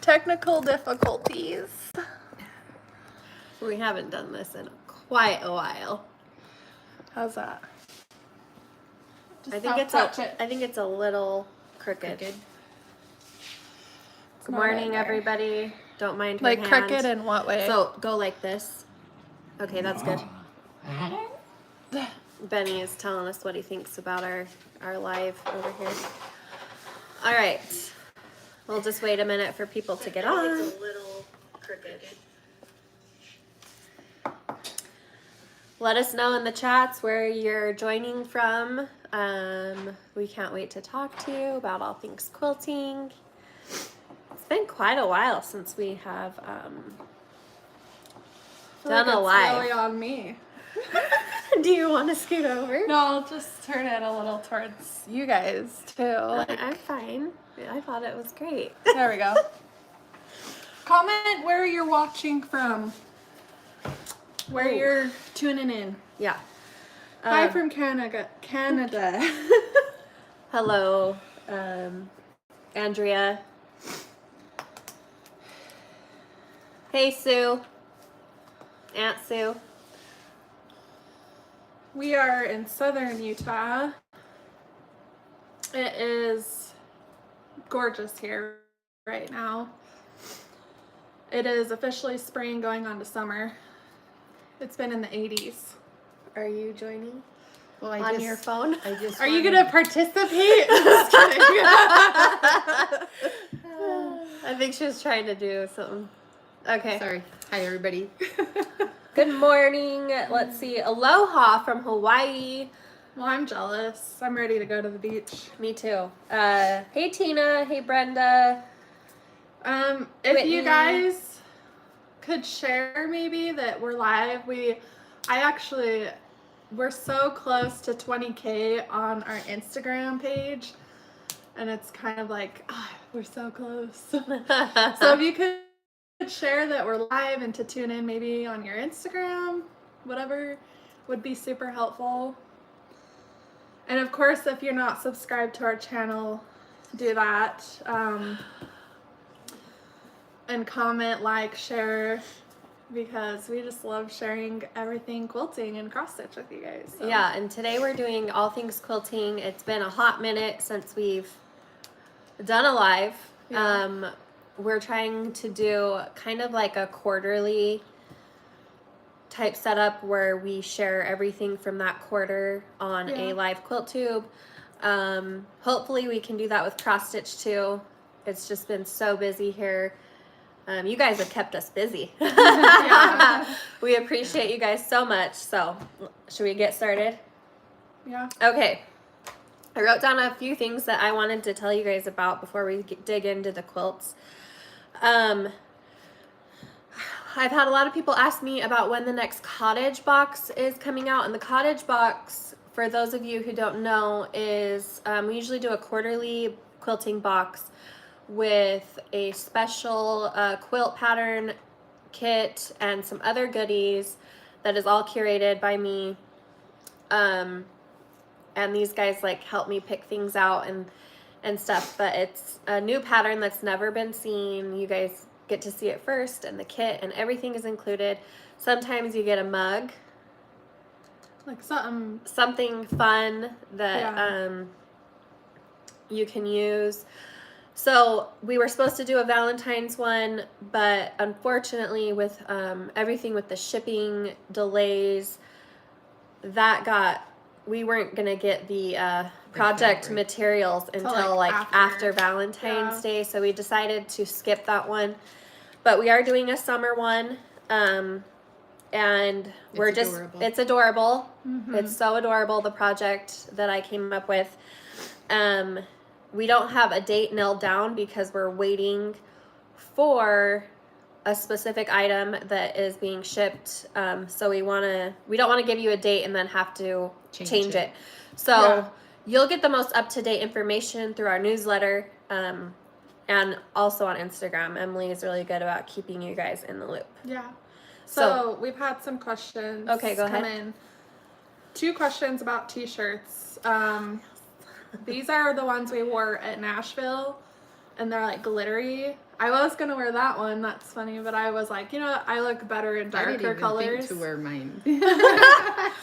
technical difficulties. We haven't done this in quite a while. How's that? I think it's a little crooked. Good morning, everybody. Don't mind her like hand. crooked in what way? So go like this. Okay, that's good. Benny is telling us what he thinks about our live over here. All right. We'll just wait a minute for people to get on. It's a little crooked. Let us know in the chats where you're joining from. We can't wait to talk to you about all things quilting. It's been quite a while since we have done a live. It's really on me. Do you want to scoot over? No, I'll just turn it a little towards you guys too. I'm fine. I thought it was great. There we go. Comment where you're watching from. Where you're tuning in. Yeah. Hi from Canada. Hello, Andrea. Hey, Sue. Aunt Sue. We are in southern Utah. It is gorgeous here right now. It is officially spring going on to summer. It's been in the 80s. Are you joining? Well, on your phone? Are you going to participate? Just kidding. I think she was trying to do something. Okay. Sorry. Hi, everybody. Good morning. Let's see. Aloha from Hawaii. Well, I'm jealous. I'm ready to go to the beach. Me too. Hey, Tina. Hey, Brenda. If Whitney. you guys could share maybe that we're live. We're so close to 20K on our Instagram page. And it's kind of like, we're so close. So if you could share that we're live and to tune in maybe on your Instagram, whatever, would be super helpful. And of course, if you're not subscribed to our channel, do that. And comment, like, share, because we just love sharing everything quilting and cross stitch with you guys. So. Yeah, and today we're doing all things quilting. It's been a hot minute since we've done a live. Yeah. We're trying to do kind of like a quarterly type setup where we share everything from that quarter on a live quilt tube. Hopefully we can do that with cross stitch too. It's just been so busy here. You guys have kept us busy. We appreciate you guys so much. So should we get started? Yeah. Okay. I wrote down a few things that I wanted to tell you guys about before we dig into the quilts. I've had a lot of people ask me about when the next cottage box is coming out, and the cottage box, for those of you who don't know, is we usually do a quarterly quilting box with a special quilt pattern kit and some other goodies that is all curated by me. And these guys like help me pick things out and stuff, but it's a new pattern that's never been seen. You guys get to see it first, and the kit and everything is included. Sometimes you get a mug, like something fun that you can use. So we were supposed to do a Valentine's one, but unfortunately with everything with the shipping delays, we weren't gonna get the project materials until like after Valentine's Day, so we decided to skip that one. But we are doing a summer one, and it's adorable. Mm-hmm. It's so adorable, the project that I came up with. We don't have a date nailed down because we're waiting for a specific item that is being shipped. So we don't want to give you a date and then have to change it. So you'll get the most up-to-date information through our newsletter, and also on Instagram. Emily is really good about keeping you guys in the loop. Yeah. So we've had some questions. Okay, go ahead. In. 2 questions about t-shirts. These are the ones we wore at Nashville, and they're like glittery. I was gonna wear that one. That's funny, but I was like, you know what? I look better in I didn't darker even colors. think to wear mine.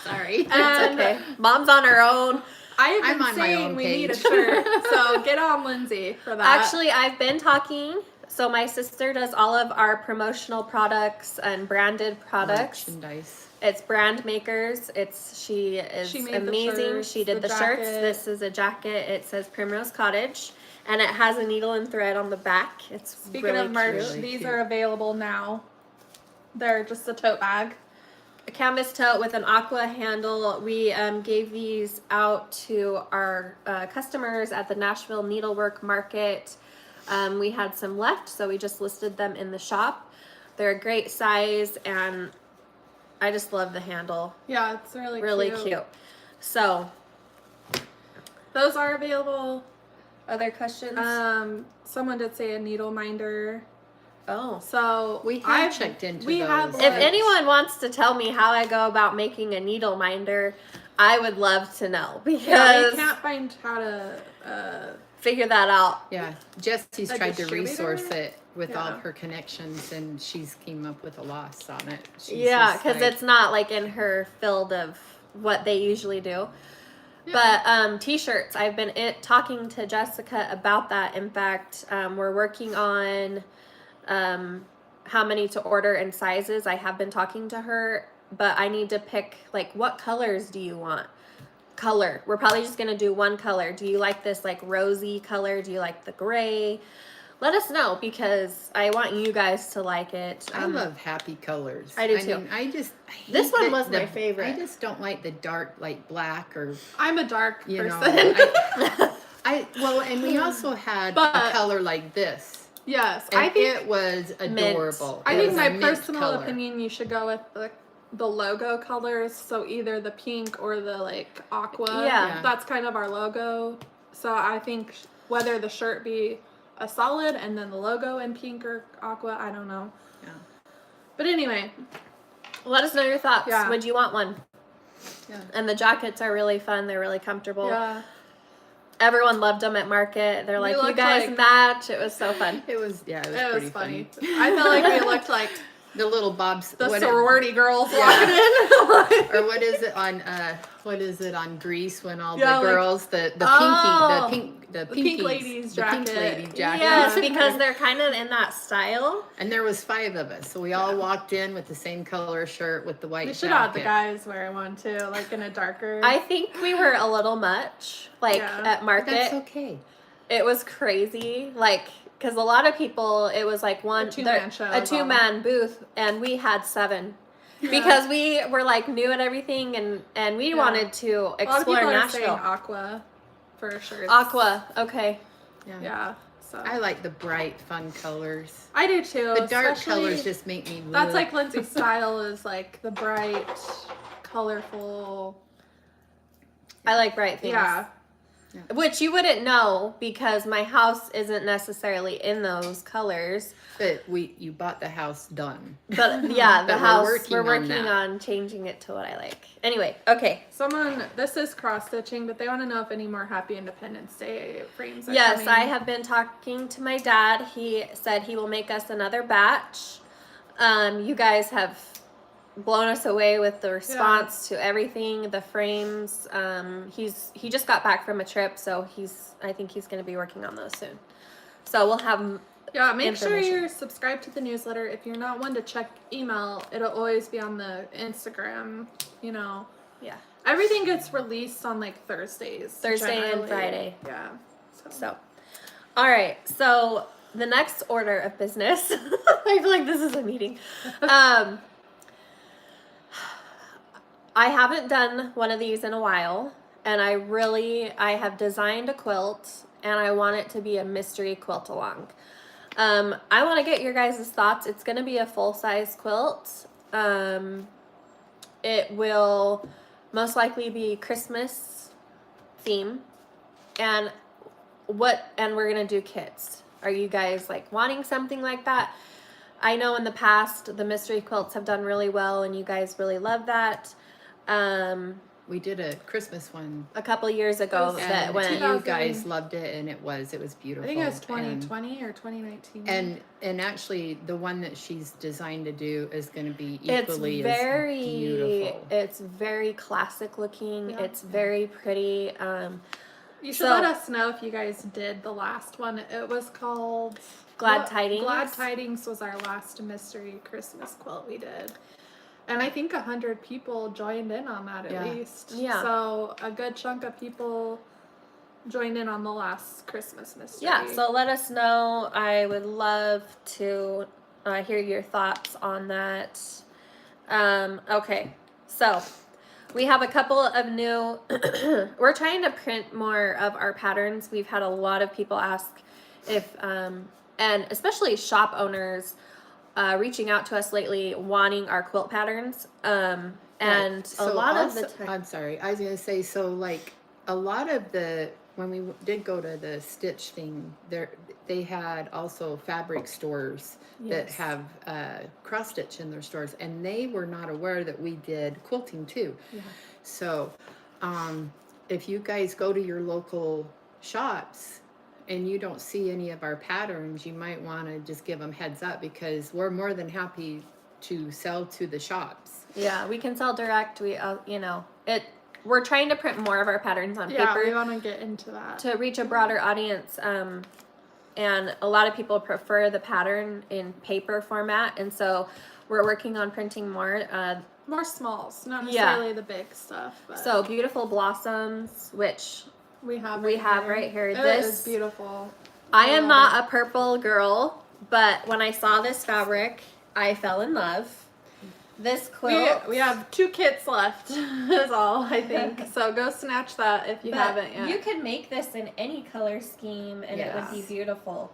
Sorry. It's okay. Mom's on her own. I've I'm been on my saying own we need a page. shirt, so get on Lindsay for that. Actually, I've been talking. So my sister does all of our promotional products and branded products. Merchandise. It's Brand Makers. She made the amazing. shirts, She did the the shirts. jacket. This is a jacket. It says Primrose Cottage, and it has a needle and thread on the back. It's Speaking really of merch, Really these cute. are available now. They're just a tote bag. a canvas tote with an aqua handle. We gave these out to our customers at the Nashville Needlework Market. We had some left, so we just listed them in the shop. They're a great size, and I just love the handle. Yeah, it's really Really cute. So, Those are available. other questions? Someone did say a needle minder. Oh. So We have I've- checked into we those. have, If like- anyone wants to tell me how I go about making a needle minder, I would love to know, Yeah, because we can't find how to. figure that out. Yeah, Jesse's A tried to distributor? resource it with all Yeah. of her connections, and she's came up with a loss on it. She's Yeah, just because like, it's not like in her field of what they usually do. But t-shirts, I've been talking to Jessica about that. In fact, we're working on how many to order and sizes. I have been talking to her, but I need to pick, like, what colors do you want? Color. We're probably just going to do one color. Do you like this, like, rosy color? Do you like the gray? Let us know, because I want you guys to like it. I love happy colors. I do too. Mean, I hate This one the- was my the- favorite. I just don't like the dark, like black or I'm a dark you know. person. Well, and we also had But- a color like this, Yes, and I think. it was Mint. adorable. I It think was my a mint personal color. opinion, you should go with the logo colors. So either the pink or the like aqua. Yeah. That's kind of our logo. So I think whether the shirt be a solid and then the logo in pink or aqua, I don't know. Yeah. But anyway, Let us know your thoughts. Yeah. Would you want one? Yeah. And the jackets are really fun. They're really comfortable. yeah. Everyone loved them at market. They're We like, you looked guys like- match. It was so fun. It was It pretty was funny. funny. I felt like we looked like The little Bob's the what- sorority girls Yeah. walking in. or what is it on Grease when all Yeah, the like- girls the Oh. pink pink ladies jacket. jacket. Yes, because they're kind of in that style. And there was 5 of us, so we all walked in with the same color shirt with the white We should have the jacket. guys wear one too, like in a darker. I think we were a little much, like, Yeah. at But market. that's okay. It was crazy, like, because a lot of people, it was like A two-man show a of all. 2-man booth, and we had 7. Yeah. Because we were like new at everything, and we Yeah. wanted to a lot of explore people are saying Nashville. aqua for shirts. Aqua, okay. Yeah. So I like the bright, fun colors. I do too. The dark especially- colors just make me. That's look. like Lindsay's style is like the bright, colorful. I like bright things. Yeah. Which you wouldn't know because my house isn't necessarily in those colors. But you bought the house done. But yeah, the But we're house, working we're on working that. on changing it to what I like. Anyway, okay. This is cross stitching, but they want to know if any more Happy Independence Day frames are Yes, coming. I have been talking to my dad. He said he will make us another batch. You guys have blown us away with the response to everything, the frames. He just got back from a trip, so I think he's going to be working on those soon. So we'll have Yeah, make sure information. you're subscribed to the newsletter. If you're not one to check email, it'll always be on the Instagram, you know. yeah. Everything gets released on like Thursdays. Thursday and generally. Friday. Yeah. So, all right. So the next order of business, I feel like this is a meeting. I haven't done one of these in a while, and I have designed a quilt, and I want it to be a mystery quilt along. I want to get your guys' thoughts. It's going to be a full-size quilt. It will most likely be Christmas theme, and we're going to do kits. Are you guys like wanting something like that? I know in the past the mystery quilts have done really well, and you guys really love that. We did a Christmas one. a couple years ago was- that And went. you guys loved it, and it was beautiful. I think it was And- 2020 or 2019. And actually, the one that she's designed to do is going to be It's equally very, as beautiful. it's very classic looking. Yeah. It's very pretty. You should So- let us know if you guys did the last one. It was called Glad Tidings? Glad Tidings was our last mystery Christmas quilt we did. And I think 100 people joined in on that at Yeah. least. Yeah. So a good chunk of people joined in on the last Christmas mystery. Yeah, so let us know. I would love to hear your thoughts on that. Okay, so we have a couple of new, we're trying to print more of our patterns. We've had a lot of people ask if, and especially shop owners reaching out to us lately wanting our quilt patterns. And Right. a lot also, of the time. I'm sorry, I was going to say, so like a lot of the, when we did go to the stitch thing, they had also fabric stores that Yes. have cross stitch in their stores, and they were not aware that we did quilting too. Yeah. So if you guys go to your local shops and you don't see any of our patterns, you might want to just give them heads up, because we're more than happy to sell to the shops. Yeah, we can sell direct. We, we're trying to print more of our patterns on Yeah, we paper want to get into that. to reach a broader audience. And a lot of people prefer the pattern in paper format, and so we're working on printing more. More smalls, not Yeah. necessarily the big stuff. But So beautiful blossoms, which we have right here. It This is beautiful. I am love not a purple girl, but when I saw this fabric, I fell in love. This quilt. We have 2 kits left, is all, I think. So go snatch that if you But haven't yet. you can make this in any color scheme and it would be Yes. beautiful.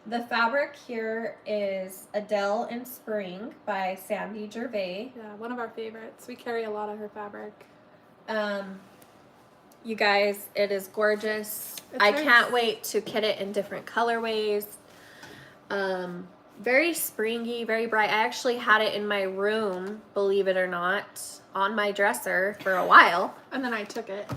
The fabric here is Adele in Spring by Sandy Gervais. Yeah, one of our favorites. We carry a lot of her fabric. You guys, it is gorgeous. It's I very can't wait to kit it in different colorways. Very springy, very bright. I actually had it in my room, believe it or not, on my dresser for a while. And then I took it.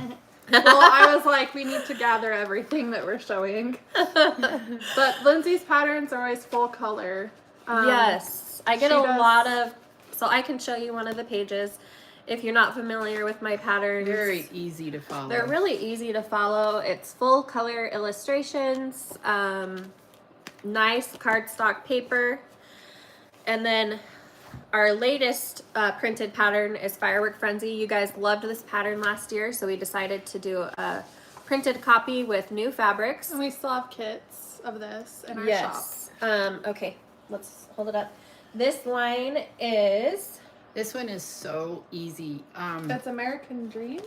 Well, I was like, we need to gather everything that we're showing. But Lindsay's patterns are always full color. Yes, I get she a does- lot of, so I can show you one of the pages if you're not familiar with my patterns. Very easy to follow. They're really easy to follow. It's full color illustrations, nice cardstock paper, and then our latest printed pattern is Firework Frenzy. You guys loved this pattern last year, so we decided to do a printed copy with new fabrics. And we still have kits of this in our shop. Yes. Okay, let's hold it up. This line is. This one is so easy. That's American Dream.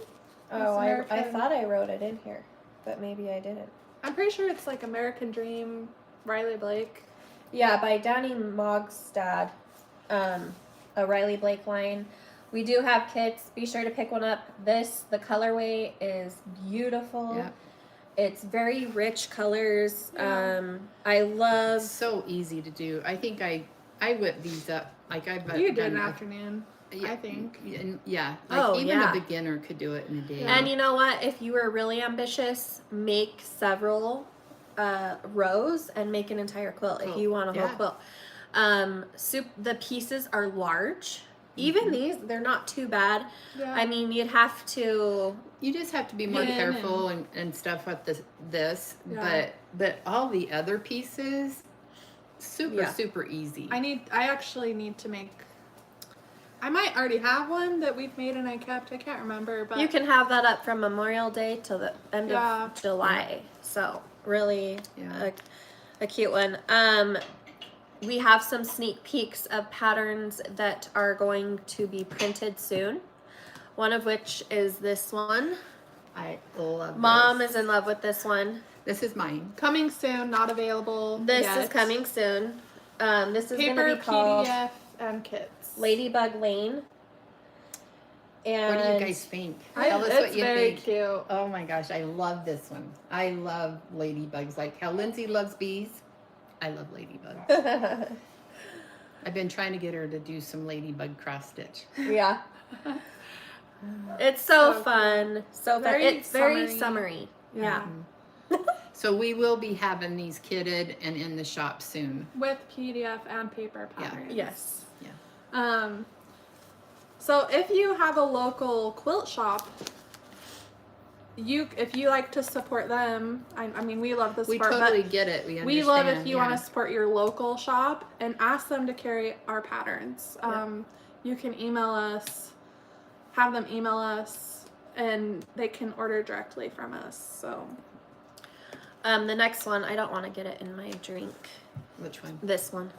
Oh, I American- thought I wrote it in here, but maybe I didn't. I'm pretty sure it's like American Dream, Riley Blake. Yeah, by Danny Mogstad, a Riley Blake line. We do have kits. Be sure to pick one up. The colorway is beautiful. Yeah. It's very rich colors. Yeah. I love. It's so easy to do. I think I whip these up. Like I've You could do it in done an a- afternoon, yeah, I think. and yeah, like Oh, even yeah. a beginner could do it in a day. And you know what? If you were really ambitious, make several rows and make an entire quilt if Quilt, you want a whole yeah. quilt. The pieces are large. Even these, they're not too bad. Yeah. I mean, you'd have to. You just have to be more Pin careful and stuff with this. Yeah. But all the other pieces, super Yeah. super easy. I actually need to make. I might already have one that we've made and I kept. I can't remember, but You can have that up from Memorial Day till the end Yeah. of July. So really, Yeah. a cute one. We have some sneak peeks of patterns that are going to be printed soon. One of which is this one. I love. Mom this. is in love with this one. This is mine. coming soon, not available. This yet. is coming soon. This is going Paper, to be called PDF, and kits. Ladybug Lane. And What do you guys think? I, Tell us it's what you very think. cute. Oh my gosh, I love this one. I love ladybugs. Like how Lindsay loves bees, I love ladybugs. I've been trying to get her to do some ladybug cross stitch. Yeah. It's so So fun. So fun. Very It's very summery. summery. Yeah. So we will be having these kitted and in the shop soon. with PDF and paper Yeah. patterns. Yes. Yeah. So if you have a local quilt shop, if you like to support them, I mean, we love the We support, totally but get it. We understand. we love if you yeah. want to support your local shop and ask them to carry our patterns. Yeah. You can email us, have them email us, and they can order directly from us. So The next one, I don't want to get it in my drink. Which one? This one.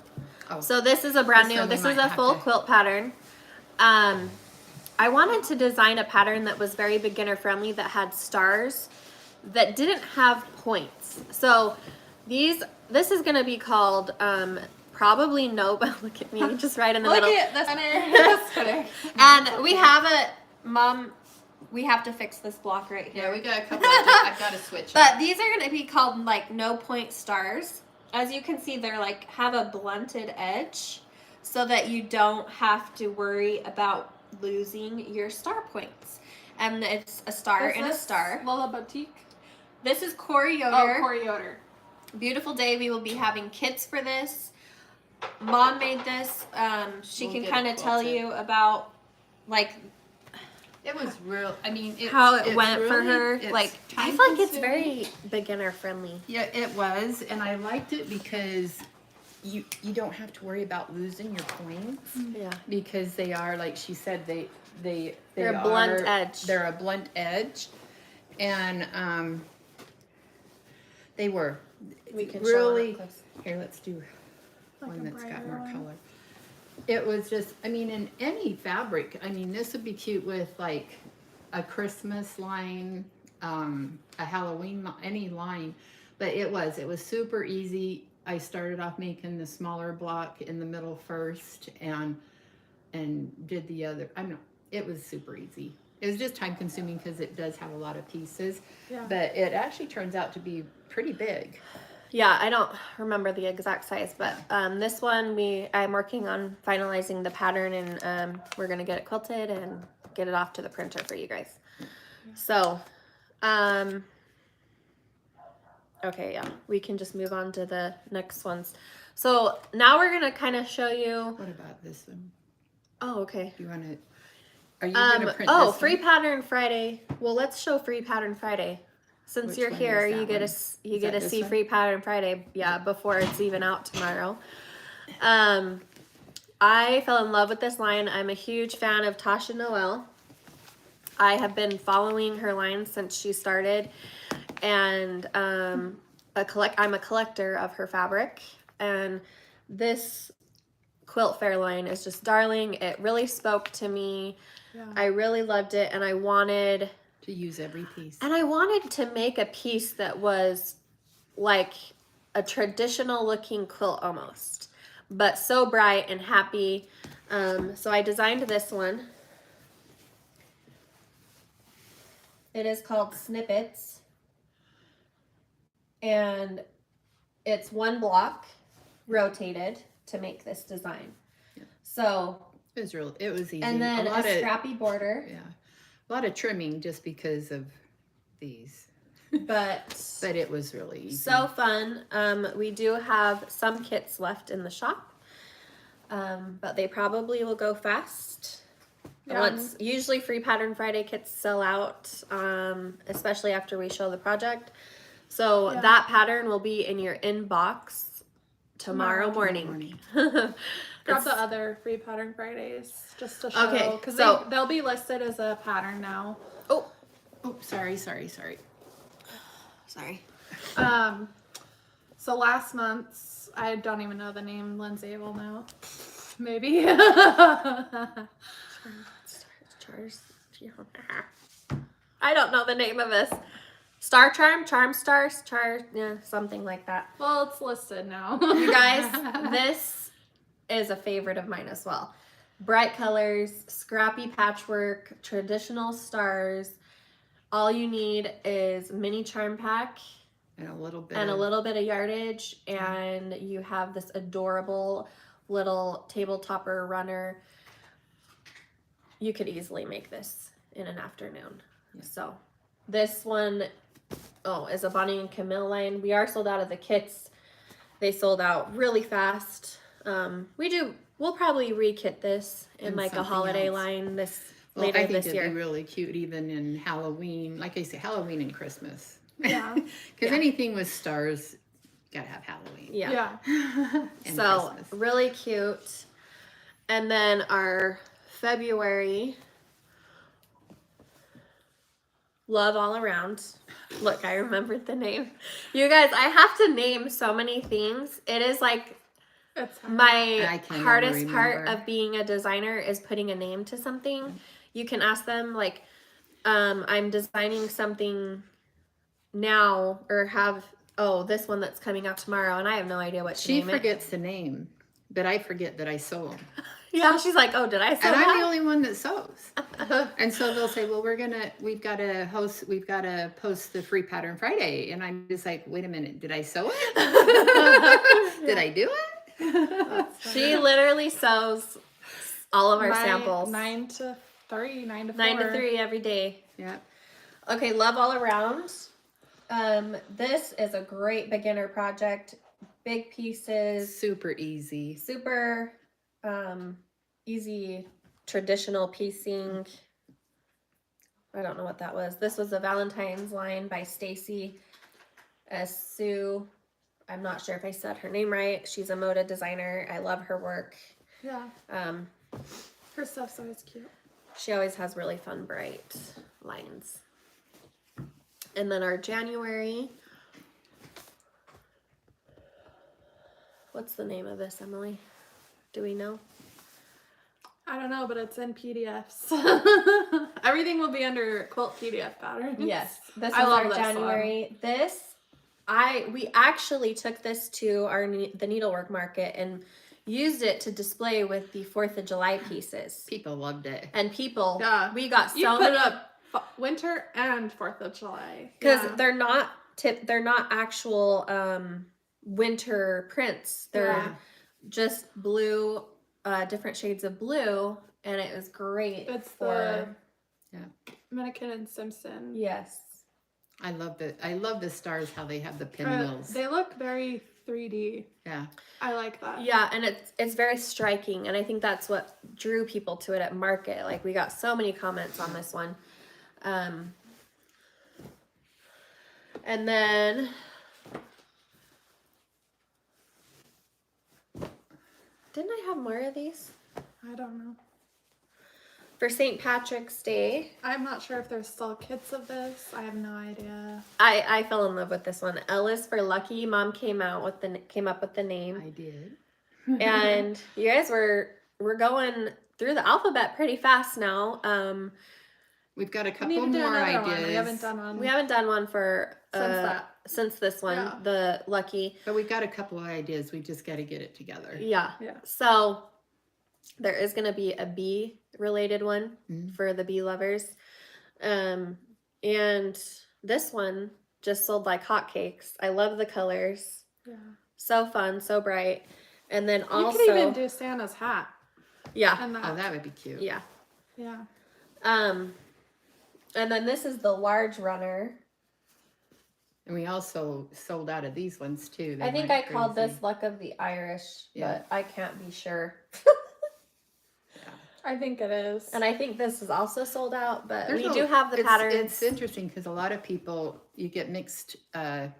Oh. So this is a brand This new. one we This is might a have full to- quilt pattern. I wanted to design a pattern that was very beginner friendly, that had stars, that didn't have points. So this is going to be called probably no, but look at me, just right in the middle. look at the center. Just kidding. And we have Mom, we have to fix this block right here. Yeah, we got a couple. I've got to switch. But these are going to be called like no point stars. As you can see, they're like have a blunted edge so that you don't have to worry about losing your star points. And it's a star Is and a this star. Lola Boutique. This is Corey Oh, Yoder. Corey Yoder. Beautiful day. We will be having kits for this. Mom made this. She We'll can get kind it of tell quilted. you about like It was real. I mean, how it went for really- her. it's Like I feel like it's time-consuming. very beginner friendly. Yeah, it was, and I liked it because you don't have to worry about losing your points Yeah. because they are, like she said, they're a blunt edge. They're a blunt edge, and they were We can really. show it up close. Here, let's do Like one a that's got brighter more one. color. It was just, I mean, in any fabric, I mean, this would be cute with like a Christmas line, a Halloween, any line, but it was super easy. I started off making the smaller block in the middle first and did the other. I don't know, it was super easy. It was just time consuming because it does have a lot of pieces, Yeah. but it actually turns out to be pretty big. Yeah, I don't remember the exact size, but this one I'm working on finalizing the pattern, and we're gonna get it quilted and get it off to the printer for you guys. So, okay, yeah, we can just move on to the next ones. So now we're gonna kind of show you. What about this one? Oh, okay. You want to? Are you gonna print Oh, this free one? pattern Friday. Well, let's show free pattern Friday. Since Which you're one here, is that you get one? you Is get that to this see one? free pattern Friday. Yeah, before it's even out tomorrow. I fell in love with this line. I'm a huge fan of Tasha Noel. I have been following her line since she started, and I'm a collector of her fabric, and this quilt fair line is just darling. It really spoke to me. Yeah. I really loved it, and I wanted To use every piece. to make a piece that was like a traditional looking quilt almost, but so bright and happy. So I designed this one. It is called Snippets, and it's one block rotated to make this design. Yeah. So, It was easy. and then a scrappy border, yeah, a lot of trimming just because of these, but but it was really easy. so fun. We do have some kits left in the shop, but they probably will go fast. Yeah. Once usually free pattern Friday kits sell out, especially after we show the project. So Yeah. that pattern will be in your inbox tomorrow morning. Grab It's- the other free pattern Fridays just to show. Okay, Because so- they'll be listed as a pattern now. Oh, Oh, sorry. sorry. So last month's, I don't even know the name. Lindsay will know. Maybe. I don't know the name of this. Star Charm Stars, yeah, something like that. Well, it's listed now. You guys, this is a favorite of mine as well. Bright colors, scrappy patchwork, traditional stars. All you need is mini charm pack And a little bit. and a little bit of yardage, and you have this adorable little table topper runner. You could easily make this in an afternoon. Yeah. So this one, is a Bonnie and Camille line. We are sold out of the kits. They sold out really fast. We'll probably re-kit this in And like a something holiday else. line Well, later I think this it'd year. be really cute even in Halloween. Like I say, Halloween and Christmas. Yeah. Because anything with stars, gotta have Halloween. Yeah. And So Christmas. really cute. And then our February Love All Around. Look, I remembered the name. You guys, I have to name so many things. It is like It's hard. my I can never hardest part remember. of being a designer is putting a name to something. You can ask them like, I'm designing something now or have, this one that's coming out tomorrow, and I have no idea what to She name forgets the name, but I forget that I sew them. it. Yeah, she's like, oh, did I say And I'm the that? only one that sews. And so they'll say, well, we've got to post the free pattern Friday. And I'm just like, wait a minute, did I sew it? Did I do it? She literally sews all of our samples. 9 to 3, 9 to 4. 9 to 3 every day. Yeah. Okay, Love All Around. This is a great beginner project. Big pieces, Super easy. super easy traditional piecing. I don't know what that was. This was a Valentine's line by Stacy Sue. I'm not sure if I said her name right. She's a Moda designer. I love her work. Yeah. Her stuff's always cute. She always has really fun, bright lines. And then our January. What's the name of this, Emily? Do we know? I don't know, but it's in PDFs. Everything will be under quilt PDF patterns. Yes. This I is love our this January. We actually took this to the needlework market and used it to display with the 4th of July pieces. People loved it. And people, Yeah. we got You so put many up winter and 4th of July. because Yeah. they're not actual winter prints. They're Yeah. just blue, different shades of blue, and it was great. It's for the Minikin and Simpson. yes. I love the stars, how they have the pinwheels. They look very 3D. Yeah. I like that. Yeah, and it's very striking, and I think that's what drew people to it at market. Like we got so many comments on this one. And then didn't I have more of these? I don't know. For St. Patrick's Day, I'm not sure if there's still kits of this. I have no idea. I fell in love with this one. Ellis for Lucky. Mom came up with the name. I did. And you guys we're going through the alphabet pretty fast now. We've got a We couple need to do more another ideas. one. We haven't done one. We haven't done one for since this one, Yeah. the Lucky. But we've got a couple of ideas. We just got to get it together. Yeah. Yeah. So there is going to be a bee related one Mhm. for the bee lovers. And this one just sold like hotcakes. I love the colors. Yeah. So fun, so bright. And then also You could even do Santa's hat. yeah. And that. Oh, that would be cute. Yeah. Yeah. And then this is the large runner. And we also sold out of these ones too. They I think went I called crazy. this Luck of the Irish, Yeah. but I can't be sure. I think it is. And I think this is also sold out, but There's we a- do have the patterns. It's interesting because a lot of people, you get mixed kind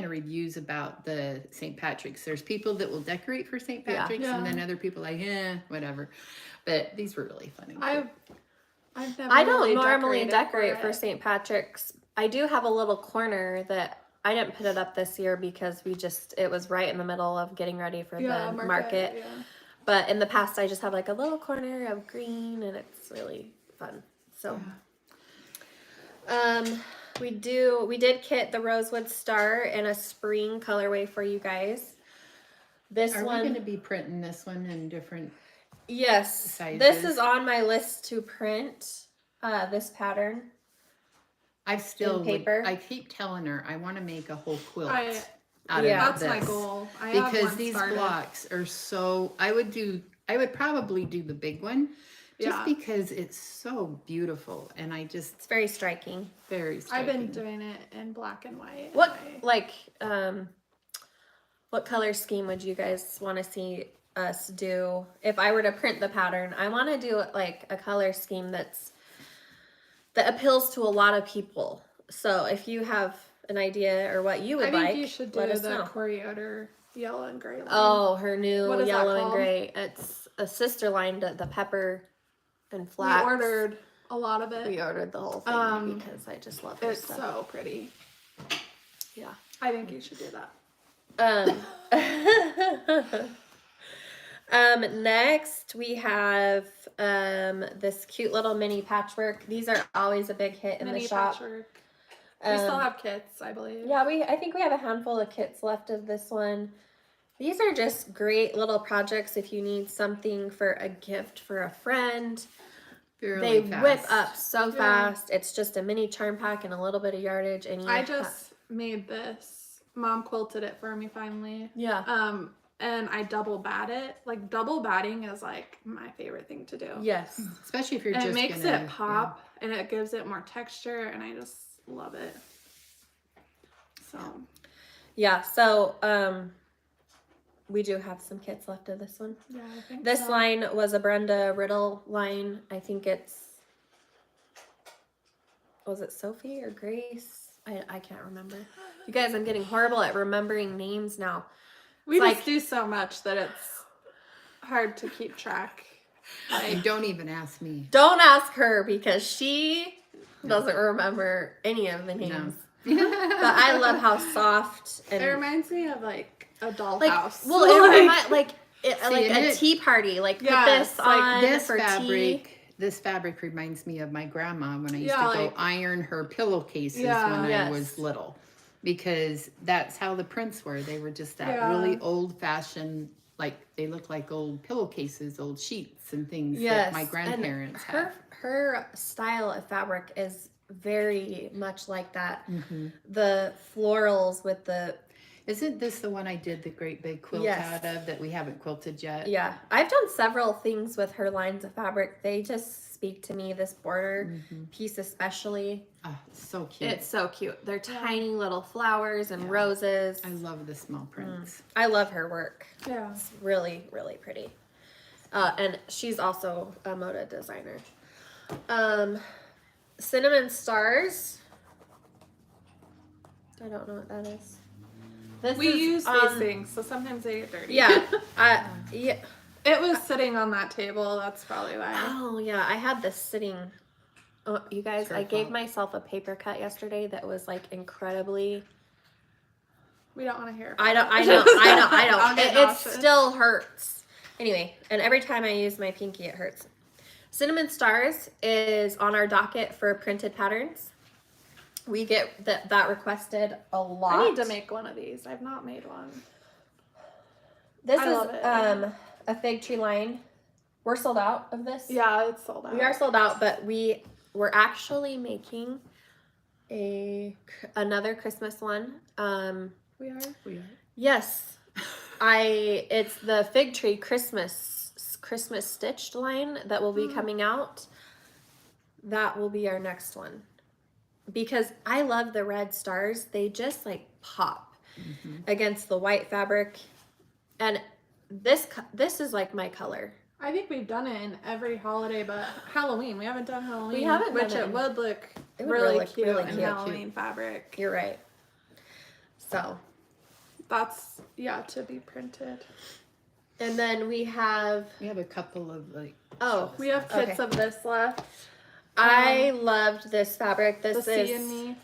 of reviews about the St. Patrick's. There's people that will decorate for St. Yeah. Patrick's, and Yeah. then other people like, whatever. But these were really funny. I've never I don't really normally decorated decorate for it. St. Patrick's. I do have a little corner that I didn't put it up this year because it was right in the middle of getting ready for the market. Yeah. But in the past, I just have like a little corner of green, and it's really fun. So, we did kit the Rosewood Star in a spring colorway for you guys. This Are one, we going to be printing this one in different? yes, sizes? this is on my list to print. This pattern. I still paper? I keep telling her I want to make a whole quilt I- out Yeah. of That's my this. goal. I have Because one these started. blocks are so. I would probably do the big one, just because it's so beautiful, and I just It's very striking. very I've striking. been doing it in black and white. What what color scheme would you guys want to see us do? If I were to print the pattern, I want to do like a color scheme that appeals to a lot of people. So if you have an idea or what you would I like, think you should do let us the know. Corioder yellow and gray line. Oh, her new What is that yellow and called? gray. It's a sister line to the pepper and We flax. ordered a lot of it. We ordered the whole thing because I just love her It's stuff. so pretty. Yeah. I think you should do that. Next we have this cute little mini patchwork. These are always a big hit in Mini the shop. patchwork. We still have kits, I believe. Yeah, I think we have a handful of kits left of this one. These are just great little projects if you need something for a gift for a friend. Fairly They fast. whip up so Yeah. fast. It's just a mini charm pack and a little bit of yardage. And I just made this. Mom quilted it for me finally. yeah. And I double bat it. Like double batting is like my favorite thing to do. Yes. Especially if you're And just it makes gonna, it pop and it gives it more texture and I just love it. So Yeah. So we do have some kits left of this one. yeah, I think This so. line was a Brenda Riddle line. I think was it Sophie or Grace? I can't remember. You guys, I'm getting horrible at remembering names now. We It's just like- do so much that it's hard to keep track. And don't even ask me. Don't ask her because she doesn't remember any of the names. But I love how soft and It reminds me of like a dollhouse. like well, it reminds like a it- tea party. Like put Yes, this like on This for fabric, tea. this fabric reminds me of my grandma when I used Yeah, to like- go iron her pillowcases Yeah. when I Yes. was little, because that's how the prints were. They were just that Yeah. really old-fashioned, like they look like old pillowcases, old sheets and things Yes, that my grandparents and had. her style of fabric is very much like that. Mm-hmm. The florals with the Isn't this the one I did the great big quilt Yes. out of that we haven't quilted yet? yeah. I've done several things with her lines of fabric. They just speak to me. This border piece especially. Oh, so cute. It's so cute. They're tiny little flowers and roses. I love the small prints. I love her work. Yeah. It's really, really pretty. And she's also a Moda designer. Cinnamon Stars. I don't know what that is. This We is use on- these things, so sometimes they get dirty. Yeah. Yeah. It was sitting on that table, that's probably why. Oh, yeah. I had this sitting. Oh, you guys, It's her I gave fault. myself a paper cut yesterday that was like incredibly. We don't want to hear it. I know. I'll get It nauseous. still hurts. Anyway, and every time I use my pinky, it hurts. Cinnamon Stars is on our docket for printed patterns. We get that requested a lot. I need to make one of these. I've not made one. This I love it. a fig tree line. We're sold out of this. Yeah, it's sold out. We are sold out, but we're actually making another Christmas one. We are? We are. Yes. It's the fig tree Christmas stitched line that will be coming out. That will be our next one. Because I love the red stars. They just like pop against the white fabric. And this is like my color. I think we've done it in every holiday but Halloween. We haven't done Halloween. We haven't Which done it it. would look It would really look cute really in cute. Halloween fabric. You're right. So, That's, yeah, to be printed. and then we have We have a couple of like. We have kits Okay. of this left. I loved this fabric. This The is C and Me.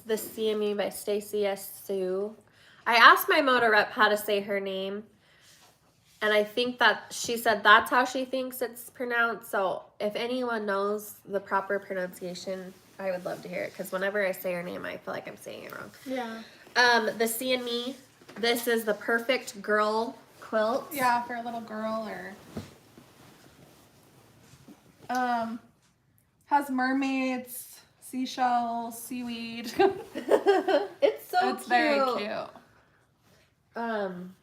the CME by Stacy S. Sue. I asked my Moda rep how to say her name, and I think that she said that's how she thinks it's pronounced. So if anyone knows the proper pronunciation, I would love to hear it, because whenever I say her name, I feel like I'm saying it wrong. Yeah. The CME, this is the perfect girl quilt. Yeah, for a little girl or has mermaids, seashells, seaweed. It's so It's cute. very cute. Um,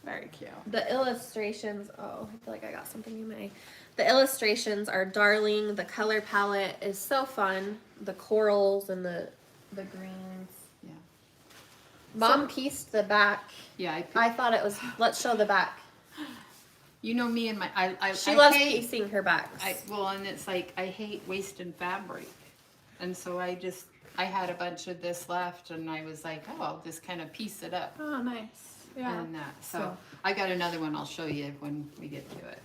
Very cute. the illustrations. Oh, I feel like I got something in my. The illustrations are darling. The color palette is so fun. The corals and the greens. Yeah. Mom pieced the back. Yeah, I thought it was. Let's show the back. you know me and my She I loves hate, piecing her backs. and it's like I hate wasting fabric, and so I had a bunch of this left, and I was like, oh, I'll just kind of piece it up. Oh, nice. Yeah. And so I got another one. I'll show you when we get to it.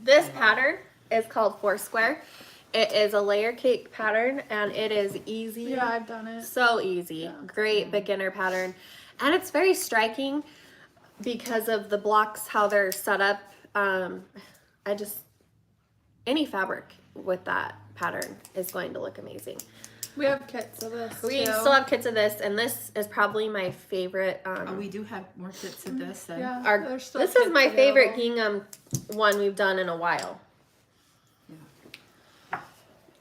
This pattern is called Foursquare. It is a layer cake pattern, and it is easy. Yeah, I've done it. So easy. Yeah. Great beginner pattern. And it's very striking because of the blocks, how they're set up. Any fabric with that pattern is going to look amazing. We have kits of this. We too. still have kits of this, and this is probably my favorite. we do have more kits of this. Then. Yeah. There's still This is kits my favorite available. gingham one we've done in a while.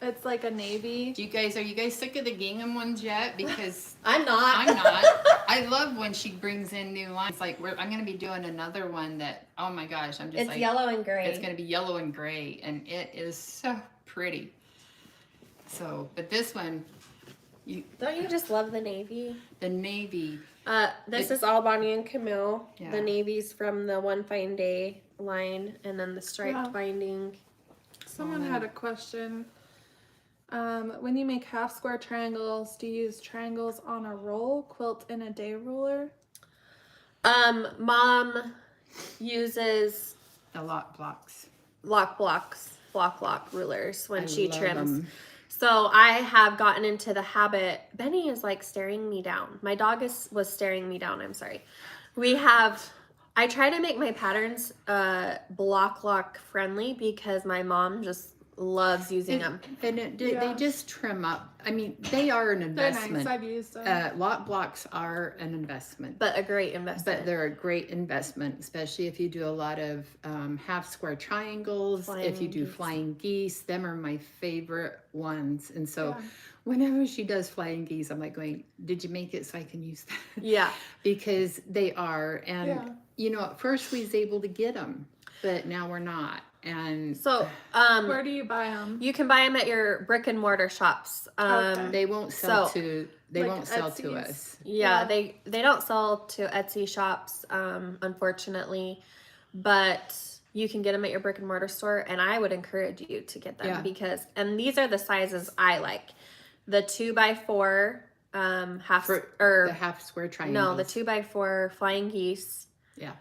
It's like a navy. Are you guys sick of the gingham ones yet? Because I'm not. I'm not. I love when she brings in new lines. Like I'm going to be doing another one that, oh my gosh, I'm just It's like, yellow and gray. it's going to be yellow and gray, and it is so pretty. So, but this one, Don't you just love the navy? the navy. This is all Bonnie and Camille. Yeah. The navy's from the One Fine Day line, and then the striped Yeah. binding. Someone had a question. When you make half square triangles, do you use triangles on a roll, quilt in a day ruler? Mom uses The lock blocks. block rulers when she love trims. 'em. So I have gotten into the habit. Benny is like staring me down. My dog was staring me down. I'm sorry. I try to make my patterns block lock friendly because my mom just loves using them. And they just trim up. I mean, they are an They're investment. nice. I've used them. Lock blocks are an investment. But a great investment. But they're a great investment, especially if you do a lot of half square triangles. If you do flying geese, them are my favorite ones. And so whenever she does flying geese, I'm like going, did you make it so I can use that? Yeah. Because they are. And, at first we was able to get them, but now we're not. And So, Where do you buy them? you can buy them at your brick and mortar shops. Okay. they won't sell So- they Like won't sell to Etsy's? us. Yeah, Yeah. they don't sell to Etsy shops, unfortunately, but you can get them at your brick and mortar store, and I would encourage you to get them and these are the sizes I like. The 2x4 The half square triangles. no, the 2x4 flying geese. Yeah.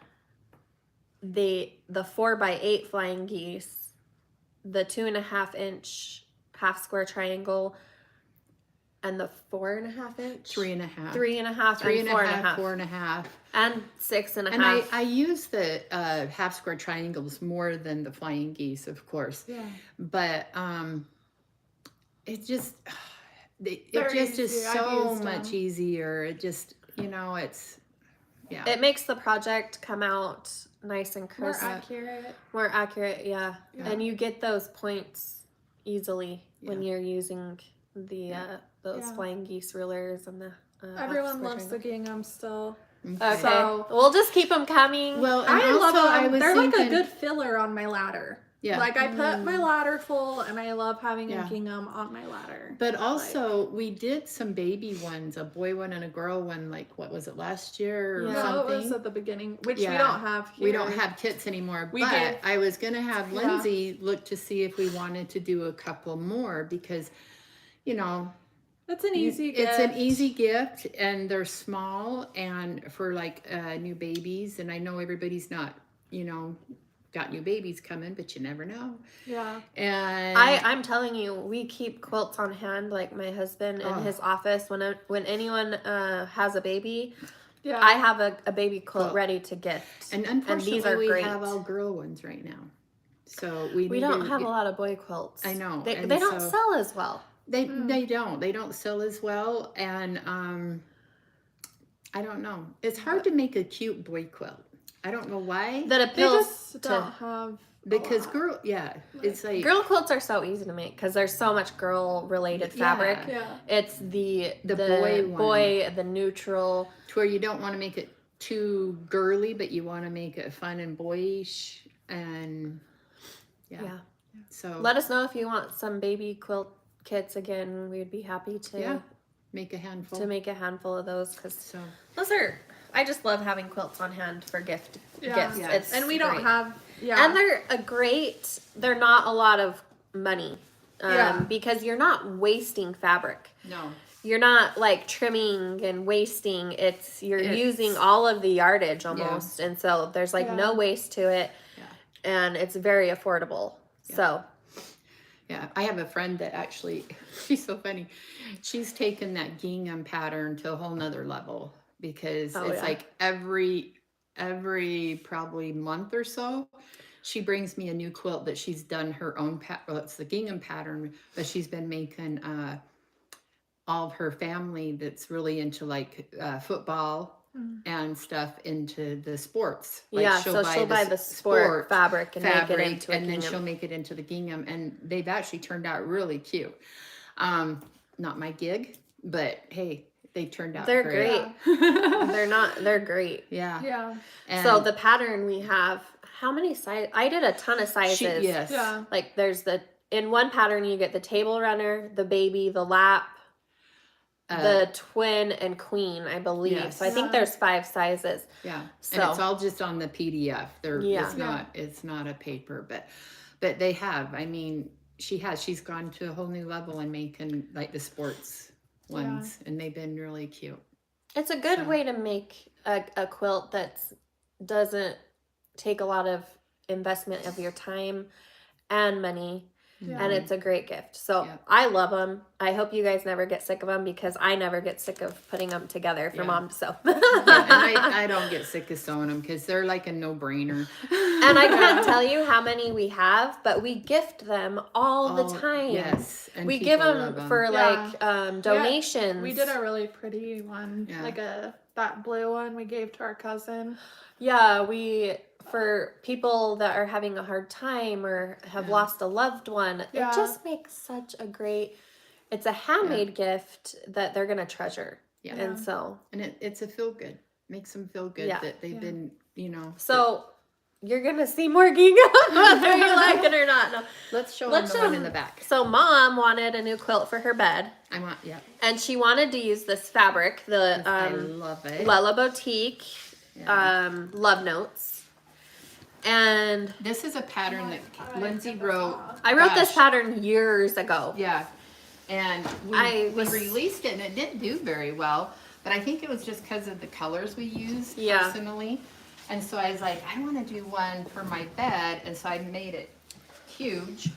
The 4x8 flying geese, the 2.5 inch half square triangle, and the 4.5 inch, 3.5. 3.5, 3.5, 4.5, 4.5. and 6.5. And I use the half square triangles more than the flying geese, of course. Yeah. But it just Very is easy. I've so used much them. easier. It just it's It makes the project come out nice and More crisp, accurate. more accurate, Yeah. and you get those points easily when you're using the those Yeah. flying geese rulers and the Everyone loves the gingham still. Okay, So- we'll just keep them coming. well. And I love also, them. I was They're thinking, like a good filler on my ladder. Yeah. Like I put my ladder full, and I love having Yeah. a gingham on my ladder. But also, we did some baby ones, a boy one and a girl one. Like, what was it, last year or No, something? it was at the beginning, which we Yeah. don't have here. We don't have kits anymore, We but did. I was gonna have Yeah. Lindsay look to see if we wanted to do a couple more because, It's an easy gift. it's an easy gift, and they're small and for like new babies. And I know everybody's not, got new babies coming, but you never know. Yeah. And I'm telling you, we keep quilts on hand. Like my husband in his office, when anyone has a baby, Yeah. I have a baby quilt Well, ready to gift. and unfortunately, these are we great. have all girl ones right now, so we We need don't to have get- a lot of boy quilts. I know, They and don't so- sell as well. They don't sell as well, and I don't know. It's hard to make a cute boy quilt. I don't know why. That They appeals just to don't have Because a lot. it's like girl quilts are so easy to make because there's so much girl related fabric. Yeah. It's the boy one. the neutral. to where you don't want to make it too girly, but you want to make it fun and boyish, and Yeah. So Let us know if you want some baby quilt kits again. We would be happy to make a handful. make a handful of those, because So those are, I just love having quilts on hand for gifts. Yes. It's And we don't great. have, And they're not a lot of money, Yeah. because you're not wasting fabric. no. You're not like trimming and wasting. You're It's- using all of the yardage almost, and so there's like no waste to it, and it's very affordable. So Yeah, I have a friend that actually, she's so funny. She's taken that gingham pattern to a whole nother level, because it's like every probably month or so, she brings me a new quilt that she's done her own well, it's the gingham pattern, but she's been making all of her family that's really into like football and stuff into the sports. Like so she'll buy the sport fabric and make it into a and then gingham. she'll make it into the gingham, and they've actually turned out really cute. Not my gig, but hey, they turned out They're great. They're great. Yeah. Yeah. And So the pattern we have, how many sizes? I did a ton of sizes. yes. Yeah. Like there's in one pattern you get the table runner, the baby, the lap, the twin, and queen, I believe. Yes. So I think there's 5 sizes. Yeah. So and it's all just on the PDF. It's not a paper, but they have. I mean, she's gone to a whole new level in making like the sports ones, and they've been really cute. It's a good way to make a quilt that doesn't take a lot of investment of your time and money. And it's a great gift. So I love them. I hope you guys never get sick of them, because I never get sick of putting them together for mom. So And I don't get sick of sewing them, because they're like a no-brainer. And I can't tell you how many we have, but we gift them all the time. Yes. And We give people love them for like donations. We did a really pretty one, like that blue one we gave to our cousin. Yeah, for people that are having a hard time or have lost a loved one, it just makes such a great, it's a handmade gift that they're going to treasure. Yeah. And so. And it's a feel good. Makes them feel good that they've been, So you're going to see more gingham, whether you like it or not. No. Let's show them the one in the back. So mom wanted a new quilt for her bed. And she wanted to use this fabric, the I love it. Lella Boutique Love Notes. And this is a pattern that Lindsay wrote. I wrote this pattern years ago. Yeah. And we released it, and it didn't do very well, but I think it was just because of the colors we used personally. And so I was like, I want to do one for my bed, and so I made it huge.